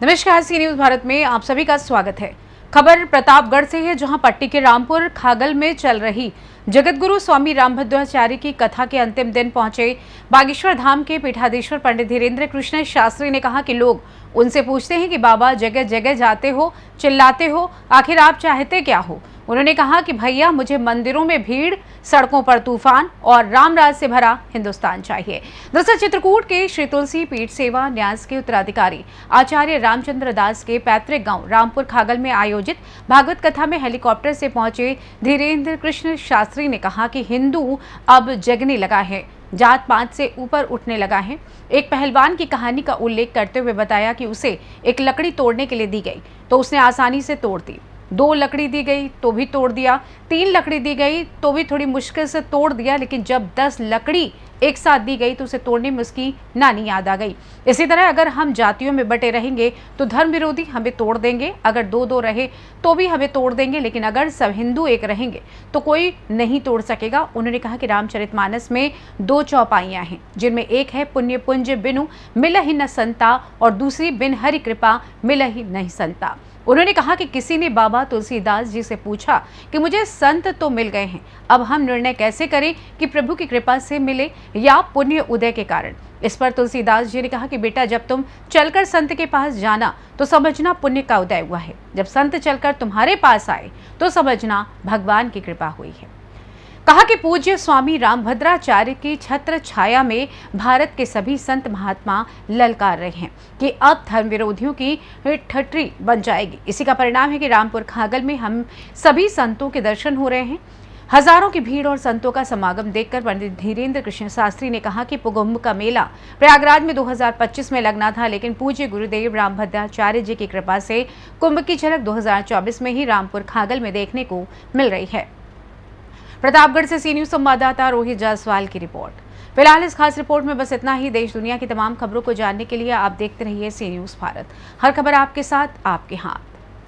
नमस्कार, सी न्यूज भारत में आप सभी का स्वागत है। खबर प्रतापगढ़ से है, जहां पट्टी के रामपुर खागल में चल रही जगतगुरु स्वामी रामभद्राचार्य की कथा के अंतिम दिन पहुंचे बागेश्वर धाम के पीठाधीश्वर पंडित धीरेन्द्र कृष्ण शास्त्री ने कहा कि लोग उनसे पूछते हैं कि बाबा जगह जगह जाते हो, चिल्लाते हो, आखिर आप चाहते क्या हो। उन्होंने कहा कि भैया, मुझे मंदिरों में भीड़, सड़कों पर तूफान और रामराज से भरा हिंदुस्तान चाहिए। दरअसल चित्रकूट के श्री तुलसी पीठ सेवा न्यास के उत्तराधिकारी आचार्य रामचंद्र दास के पैतृक गांव रामपुर खागल में आयोजित भागवत कथा में हेलीकॉप्टर से पहुंचे धीरेन्द्र कृष्ण शास्त्री ने कहा कि हिंदू अब जगने लगा है, जात पात से ऊपर उठने लगा है। एक पहलवान की कहानी का उल्लेख करते हुए बताया कि उसे एक लकड़ी तोड़ने के लिए दी गई तो उसने आसानी से तोड़ दी, 2 लकड़ी दी गई तो भी तोड़ दिया, 3 लकड़ी दी गई तो भी थोड़ी मुश्किल से तोड़ दिया, लेकिन जब 10 लकड़ी एक साथ दी गई तो उसे तोड़ने में उसकी नानी याद आ गई। इसी तरह अगर हम जातियों में बटे रहेंगे तो धर्म विरोधी हमें तोड़ देंगे, अगर 2-2 रहे तो भी हमें तोड़ देंगे, लेकिन अगर सब हिंदू एक रहेंगे तो कोई नहीं तोड़ सकेगा। उन्होंने कहा कि रामचरितमानस में 2 चौपाइयां हैं, जिनमें एक है पुण्य पुंज बिनु मिलहि न संता और दूसरी बिन हरि कृपा मिलहि नहीं संता। उन्होंने कहा कि किसी ने बाबा तुलसीदास जी से पूछा कि मुझे संत तो मिल गए हैं, अब हम निर्णय कैसे करें कि प्रभु की कृपा से मिले या पुण्य उदय के कारण। इस पर तुलसीदास जी ने कहा कि बेटा, जब तुम चलकर संत के पास जाना तो समझना पुण्य का उदय हुआ है, जब संत चलकर तुम्हारे पास आए तो समझना भगवान की कृपा हुई है। कहा कि पूज्य स्वामी रामभद्राचार्य की छत्र छाया में भारत के सभी संत महात्मा ललकार रहे हैं कि अब धर्म विरोधियों की ठठरी बन जाएगी। इसी का परिणाम है कि रामपुर खागल में हम सभी संतों के दर्शन हो रहे हैं। हजारों की भीड़ और संतों का समागम देखकर पंडित धीरेन्द्र कृष्ण शास्त्री ने कहा कि कुंभ का मेला प्रयागराज में 2025 में लगना था, लेकिन पूज्य गुरुदेव रामभद्राचार्य जी की कृपा से कुंभ की झलक 2024 में ही रामपुर खागल में देखने को मिल रही है। प्रतापगढ़ से सी न्यूज संवाददाता रोहित जायसवाल की रिपोर्ट। फिलहाल इस खास रिपोर्ट में बस इतना ही। देश दुनिया की तमाम खबरों को जानने के लिए आप देखते रहिए सी न्यूज भारत। हर खबर आपके साथ, आपके हाथ।